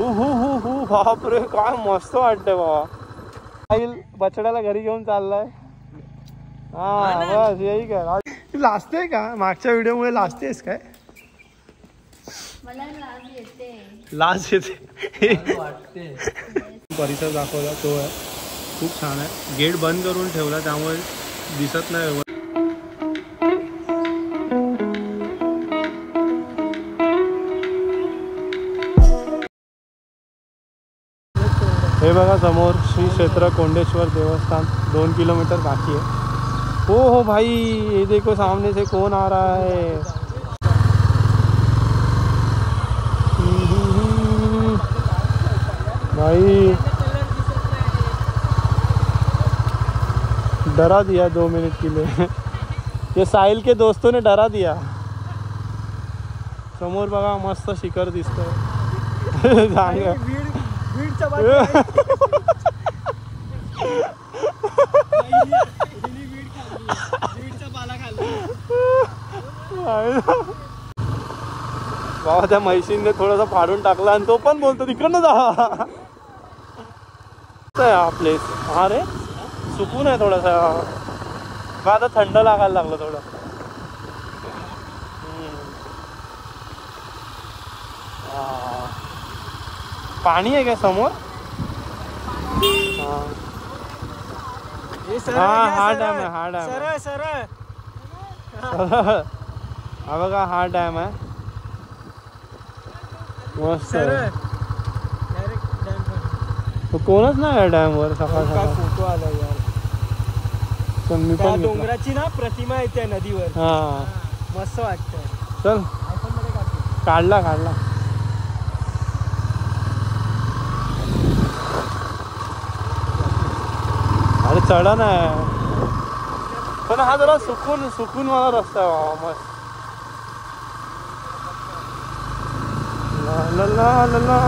बापरे काय मस्त वाटतंय बाबा. साहिल बछड्याला घरी घेऊन चाललाय. हा बस यही काय लाजते का? मागच्या व्हिडिओ मुळे लाजतेस काय? मला लाज येते. लाज येते वाटते. परिसर दाखवला तो आहे, खूप छान आहे. गेट बंद करून ठेवला त्यामुळे दिसत नाही. हे बघा समोर श्री क्षेत्र कोंडेश्वर देवस्थान 2 किलोमीटर बाकी है. हो भाई, ये देखो सामने से कौन आ रहा है. भाई डरा दिया 2 मिनट के लिए. ये साहिल के दोस्तों ने डरा दिया. समोर बघा मस्त शिखर दिसतंय. बाबा त्या म्हैशीने थोडासा फाडून टाकला आणि तो पण बोलतो तिकडनं जा. हा प्लेस. हा रे सुकून आहे थोडासा. आता थंड लागायला लागलं थोडं. पाणी आहे काय समोर? हा डॅम आहे. हा डॅम हा बघा, हा डॅम आहे मस्त. कोणच नाही डॅम वर. सकाळ सकाळ फोटो आला यार. मी पण डोंगराची ना प्रतिमा येते नदीवर. हा मस्त वाटतं. चल काढला. अरे चढण आहे पण हा जरा सुकून वाला रस्ता आहे बाबा. मस्त. ला ला ला ला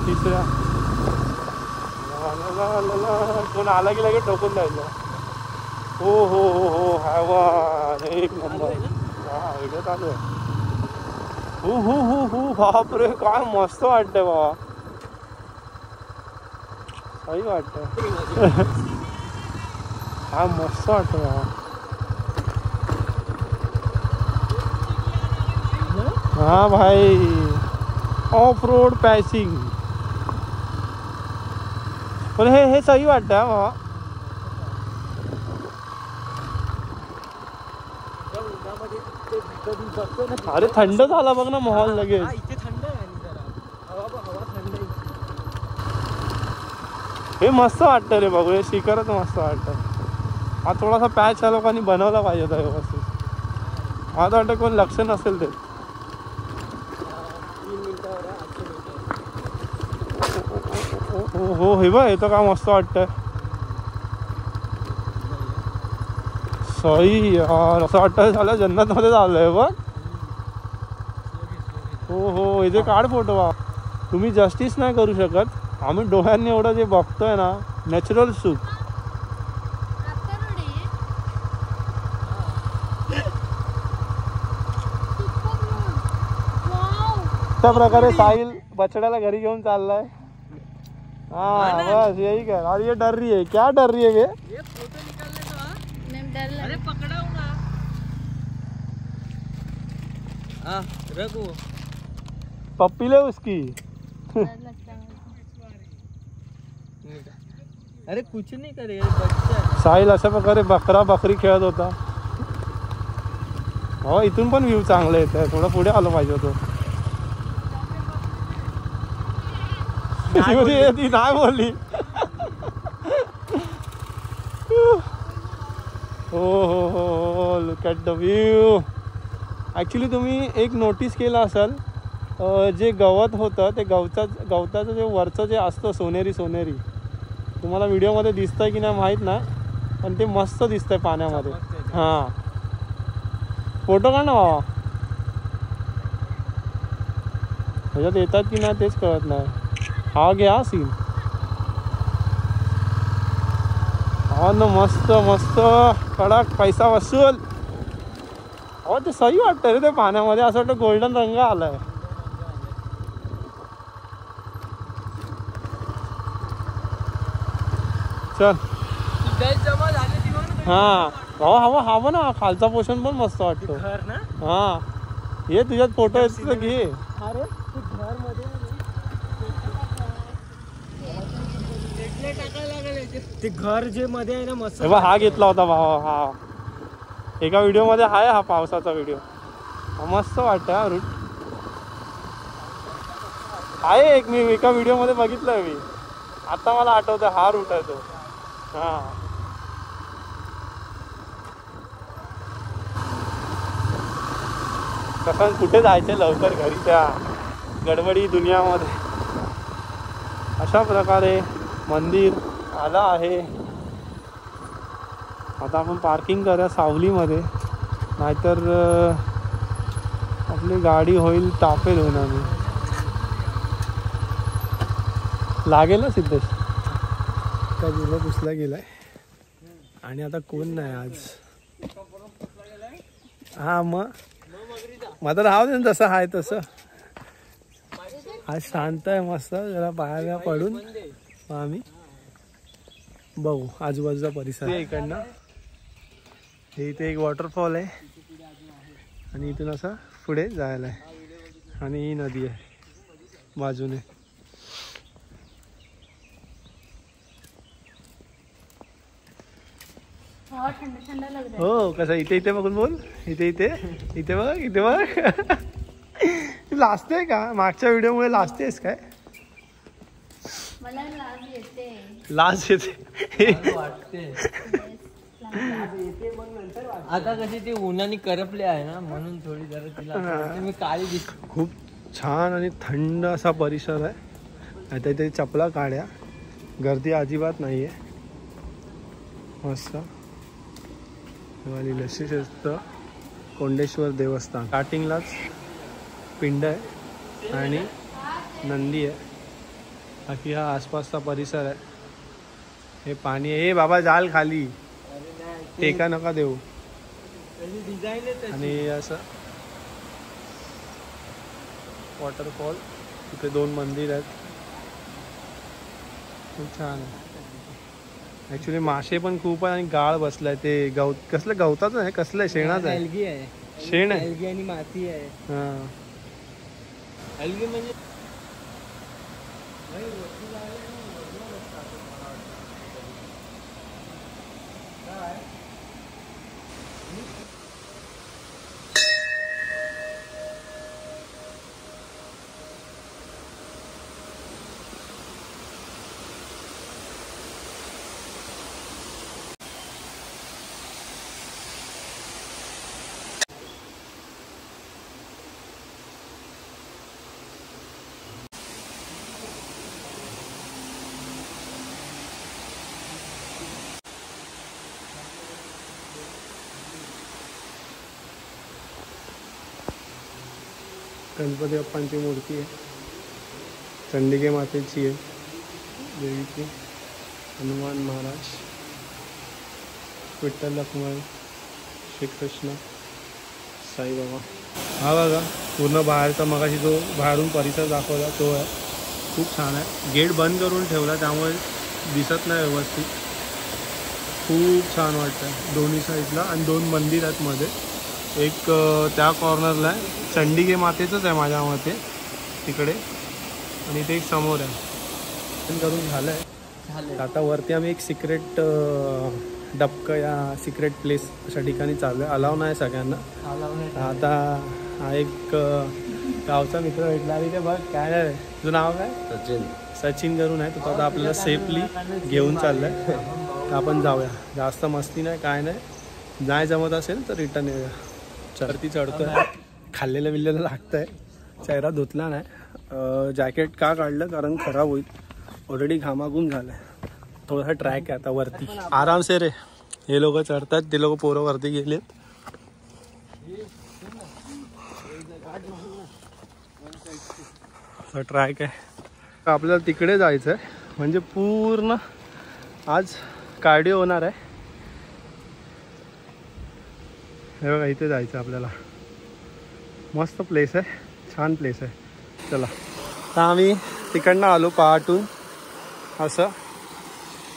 तिसऱ्या कोण आला की लगेच ठोकून द्यायचं. हो हैवान एक नंबर. हा व्हिडिओ चालू आहे. बापरे काय मस्त वाटतंय बाबा. सही वाटतंय. हा मस्त वाटतंय बाबा. हा भाई ऑफ रोड पॅसिंग. पण हे सही वाटतं हा बाबा. अरे थंड झाला बघ ना माहोल लगेच. इथे थंड आहे जरा. हवा थंड आहे. हे मस्त वाटतं रे बघू. हे शिखरच मस्त वाटतं. हा थोडासा पॅच या लोकांनी बनवला पाहिजे होता व्यवस्थित. मला वाटतं कोण लक्ष नसेल ते. हो हे बघ, हे तर काय मस्त वाटतंय. सही यार. असं वाटतं झालं जन्नत मध्ये झालंय बघ. हो इथे काढ फोटो. तुम्ही जस्टिस नाही करू शकत. आम्ही डोळ्यांनी एवढं जे बघतोय ना, नॅचरल सुख. त्या प्रकारे साहिल बछड्याला घरी घेऊन चाललाय. हाँ बस यही कर. और ये डर रही है. क्या डर रही है ये फोटो निकालने का. नहीं डर लगा. अरे पकड़ा हूँ ना. हाँ रखो. पप्पी ले उसकी. अरे कुछ नहीं करेगा बच्चा. साहिल अशा प्रकारे बकरा बकरी खेळत होता. हो इथून पण व्ह्यू चांगले येत आहे. थोडं पुढे आलं पाहिजे होतं. ती नाही बोलली. हो look at the view. Actually तुम्ही एक नोटीस केलं असेल, जे गवत होतं ते गवताचं जे वरचं जे असतं सोनेरी तुम्हाला व्हिडिओमध्ये दिसतंय की नाही माहीत नाही, पण ते मस्त दिसतंय पाण्यामध्ये. हां फोटो काढ ना बाबा. ह्याच्यात येतात की नाही तेच कळत नाही. हा घ्या सीन. हा ना मस्त कडक पैसा वसूल. हो ते सही वाटतं रे ते पाण्यामध्ये. असं वाटतं गोल्डन रंग आलाय. चल जमा झाली ती बघ ना. हा हवा हवा ना खालचा पोर्शन पण मस्त वाटतो. घर ना. हा ये तुझ्यात फोटो येतो तर घे. अरे ते घर मध्ये टाकायला लागले ते घर जे मध्ये आहे ना मस्त. हा घेतला होता भावा. हा एका व्हिडिओ मध्ये आहे हा पावसाचा व्हिडिओ. मस्त वाटतं हा रूट. आहे एक मी एका व्हिडिओ मध्ये बघितलंय मी. आता मला आठवतं हा रूट आहे तो. हा कसं कुठे जायचं लवकर घरी त्या गडबडी दुनियामध्ये. अशा प्रकारे मंदिर आला आहे. आता आपण पार्किंग करूया सावलीमध्ये, नाहीतर आपली गाडी होईल तापेल होणार नाही. लागेल ना सिद्धेश. का जुला पुसला गेलाय आणि आता कोण नाही आज. हा मग आता राहू दे ना, तसं आहे तसं. आज शांत आहे मस्त. जरा पायाला पडून मग आम्ही बघू आजूबाजूचा परिसर. इकडनं हे इथे एक वॉटरफॉल आहे आणि इथून असं पुढे जायला आहे आणि ही नदी आहे बाजूने. थंड थंड लग रहा है. हो कसं इथे इथे बघून बोल. इथे इथे इथे बघ इथे बघ. लाजते का? मागच्या व्हिडिओमुळे लाजतेस काय? मला लाज येते. लाज येते वाटते. आता कशी ती उन्हाने करपले आहे ना म्हणून थोडी जरा तिला मी काळी दिसते. खूप छान आणि थंड असा परिसर आहे. आता इथे चपला काढ्या. गर्दी अजिबात नाही आहे. मस्त लक्ष्मीशस्त कोंडेश्वर देवस्थान. स्टार्टिंगलाच पिंड आहे आणि नंदी आहे. बाकी हा आसपासचा परिसर आहे. हे पाणी आहे. बाबा जाल खाली टेका नका देऊ. आणि असं वॉटरफॉल. इथे 2 मंदिर आहेत. खूप छान आहे. ऍक्च्युली मासे पण खूप आहे आणि गाळ बसलाय. ते कसलं गवताचं आहे कसलं आहे? शेणाचं आहे. अलगी आहे. शेण आहे. अलगी आणि माती आहे. हा अलगी म्हणजे गणपती बाप्पांची मूर्ती आहे. चंडिके मातेची आहे. देवीची. हनुमान महाराज, विठ्ठल रखुमाई, श्रीकृष्ण, साईबाबा. हा बघा पूर्ण बाहेरचा मगाशी जो बाहेरून परिसर दाखवला तो आहे. खूप छान आहे. गेट बंद करून ठेवला त्यामुळे दिसत नाही व्यवस्थित. खूप छान वाटतं. दोन्ही साईडला आणि 2 मंदिर आहेत मध्ये. एक त्या कॉर्नरला आहे. चंडिके मातेचंच आहे माझ्या मते तिकडे. आणि ते एक समोर आहे. करून झालं आहे. आता वरती आम्ही एक सिक्रेट डबकं या सिक्रेट प्लेस अशा ठिकाणी चाललो आहे. अलाव नाही सगळ्यांना. आता हा एक गावचा मित्र भेटला. आणि ते बघ काय आहे तुझं नाव काय? सचिन करून आहे. तो आता आपल्याला सेफली घेऊन चाललाय. तर आपण जाऊया. जास्त मस्ती नाही काय नाही. नाही जमत असेल तर रिटर्न येऊया. वरती चढतोय. खाल्लेलं बिल्लेलं लागतंय. चेहरा धुतला नाही. जॅकेट का काढलं कारण खराब होईल. ऑलरेडी घामाघूम झालाय. थोडासा ट्रॅक आहे आता वरती. आराम से रे. हे लोक चढतात. ते लोक पोरं वरती गेलेत. ट्रॅक आहे. आपल्याला तिकडे जायचं आहे. म्हणजे पूर्ण आज कार्डिओ होणार आहे. हे बघा इथे जायचं आपल्याला. मस्त प्लेस आहे. छान प्लेस आहे. चला आता आम्ही तिकडनं आलो पहाटून असं.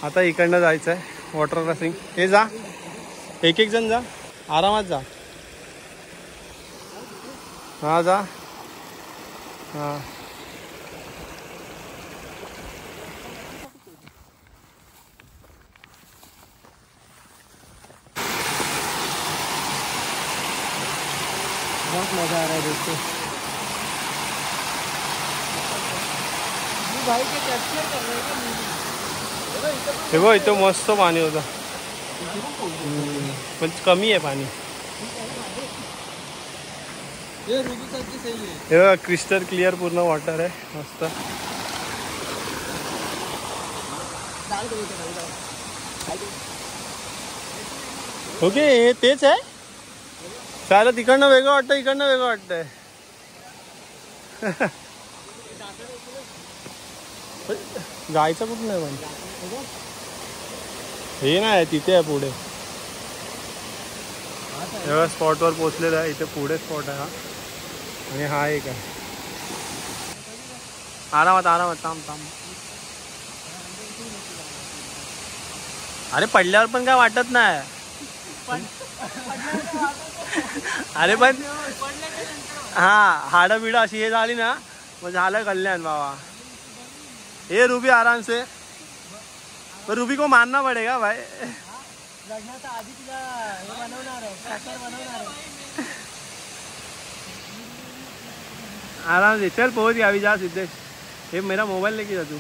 आता इकडनं जायचं आहे वॉटर क्रॉसिंग. हे जा, एक एक जण जा, आरामात जा. हा जा. हा बहुत मजा आ रहा है दोस्तों. भाई के कैप्चर कर रहे हैं. हे बघ इथं मस्त पाणी होतं, पण कमी आहे पाणी. हे बघा क्रिस्टल क्लिअर पूर्ण वॉटर आहे मस्त. ओके हे तेच आहे. चालेल, तिकडनं वेगळं वाटतं, इकडनं वेगळं वाटतंय. जायचं कुठं नाही पण हे नाही, तिथे आहे पुढे. एवढ्या स्पॉटवर पोहोचलेलं आहे. इथे पुढे स्पॉट आहे हा, आणि हा एक आहे. आरामात आरामात, थांब थांब. अरे पडल्यावर पण काय वाटत नाही. अरे पण हा हाडं बिडं अशी हे झाली ना मग झालं कल्याण बाबा. ये रूबी आराम से, पर रूबी को मानना पड़ेगा भाई. आराम से चल, पहुंच गया. अभी जा सिद्धेश. ये मेरा मोबाइल लेके जा, तू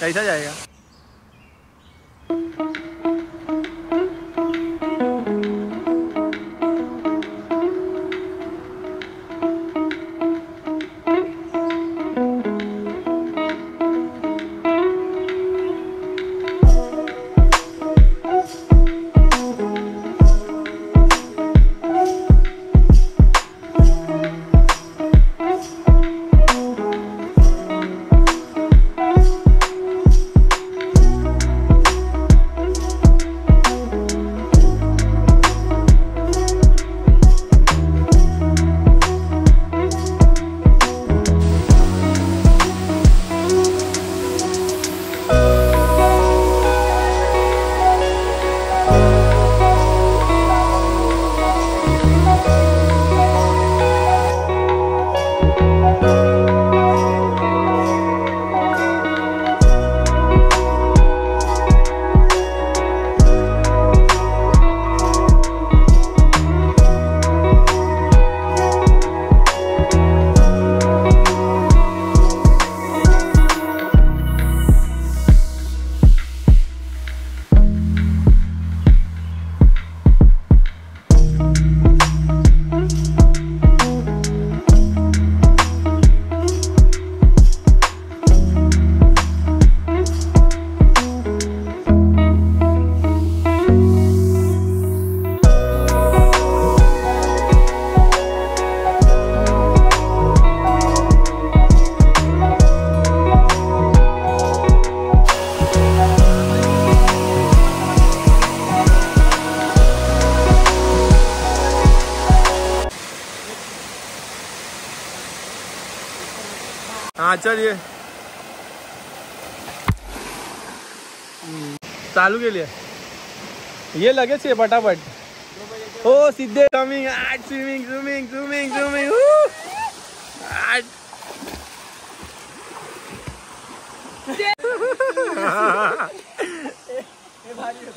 कैसा जाएगा. हाँ चलिए चालू के लिए ये लगे से फटाफट. ओ सिद्धे coming at swimming swimming swimming swimming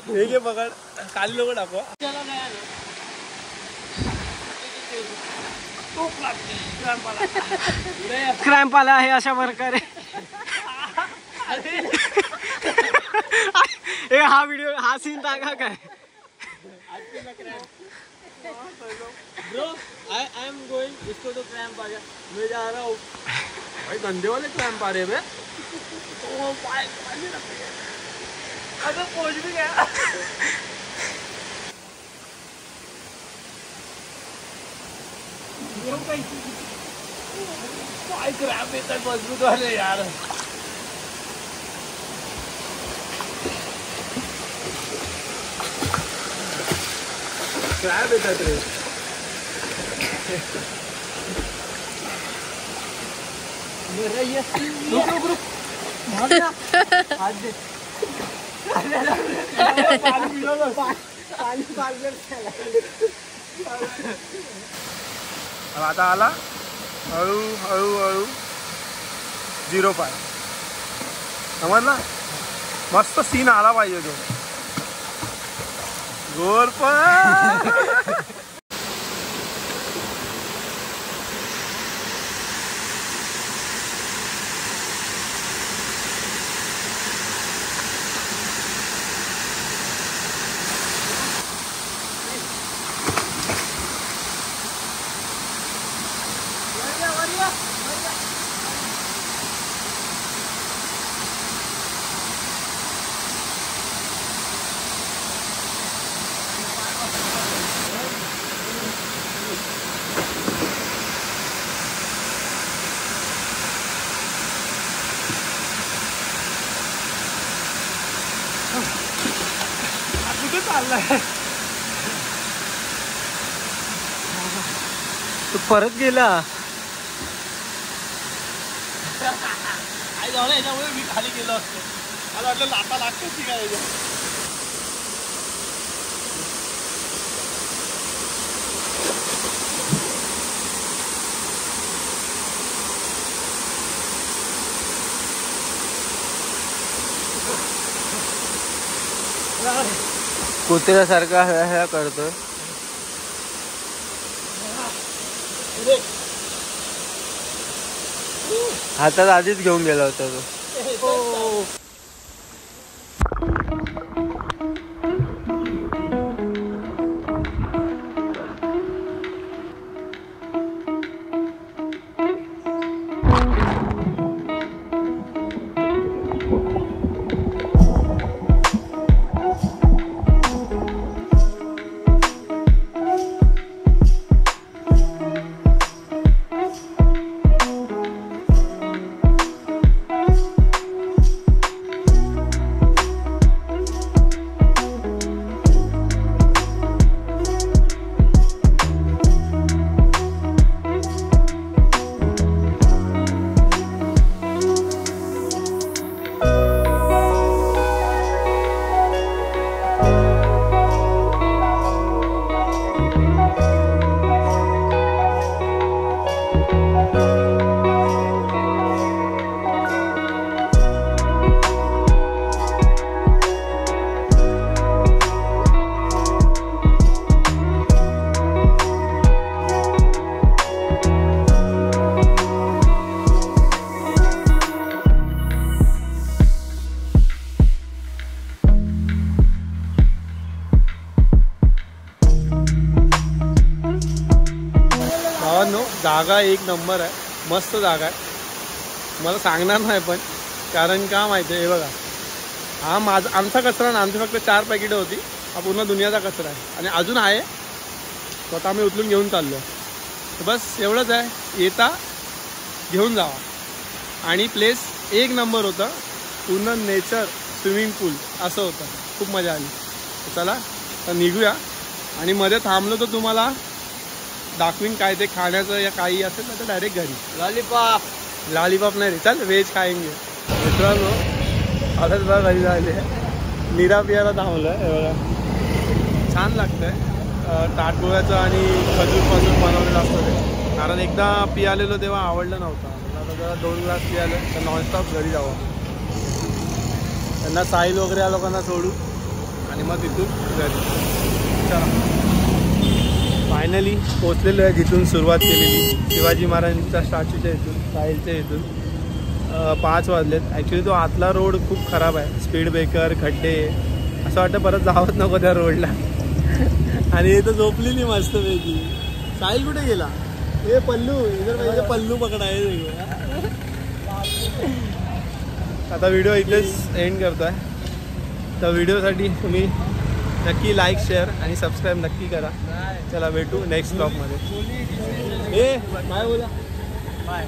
हे घे पकड. खाली लोक टाकवा. क्रॅम्प आला आहे अशा प्रकारे. हा व्हिडिओ हा सीन टाका काय. ब्रो आई एम गोइंग, इसको तो क्रैम्प आ गया, मैं जा रहा हूँ. भाई गंदे वाले क्रैम्प आ रहे बे. ओ भाई अबे पहुंच भी गया. भाई क्रैम्प इतना मजबूत वाले यार. क्रॅम्प येतात रे. रुक रुक रुक. हाथ दे. आता आला हळू हळू हळू 05 समजला. मस्त सीन आला पाहिजे तो गोल पण. कुठे चाललाय तू परत गेला. आई जाऊ याच्यामुळे मी खाली गेलो असतो. मला वाटलं लाता लागतेच की काय. कुत्र्यासारखा ह्या करतोय. हातात आधीच घेऊन गेला होता तो. जागा एक नंबर आहे. मस्त जागा आहे. मला सांगणार नाही पण कारण का माहिती आहे. हे बघा हा माझा आमचा कचरा ना. आमची फक्त 4 पॅकेटं होती. हा पूर्ण दुनियाचा कचरा आहे आणि अजून आहे. स्वतः आम्ही उचलून घेऊन चाललो. बस एवढंच आहे. येता घेऊन जावा आणि प्लेस एक नंबर होता. पूर्ण नेचर स्विमिंग पूल असं होतं. खूप मजा आली. चला तर निघूया आणि मध्ये थांबलो तर तुम्हाला दाखवीन काय ते खाण्याचं या काही असेल ना तर डायरेक्ट घरी. लॉलीपॉप नाही रे. चल व्हेज खाएंगे. मित्रांनो आता बघा घरी झाले. निरा पियाला थांबलं आहे. बघा छान लागतंय. ताटगोळ्याचं आणि खजूर बनवलेलं असतं ते. कारण एकदा पियालेलो तेव्हा आवडलं नव्हतं. आता जरा 2 ग्लास पियालं तर नॉनस्टॉप घरी जावं. त्यांना साहिल वगैरे या लोकांना सोडू आणि मग तिथून घरी. चला फायनली पोचलेलो आहे जिथून सुरुवात केलेली. शिवाजी महाराजांच्या स्टॅच्यूच्या इथून साहिलच्या इथून 5 वाजलेत. ॲक्च्युली तो आतला रोड खूप खराब आहे. स्पीड ब्रेकर खड्डे असं वाटतं परत जावंच नको त्या रोडला. आणि इथं झोपलेली मस्त पैकी. साहिल कुठे गेला. हे पल्लू इधर पाहिजे. पल्लू पकडाय. आता व्हिडिओ इथेच एंड करतोय. तर व्हिडिओसाठी तुम्ही नक्की लाईक शेअर आणि सबस्क्राईब नक्की करा. चला भेटू नेक्स्ट ब्लॉगमध्ये. ए काय बोला बाय.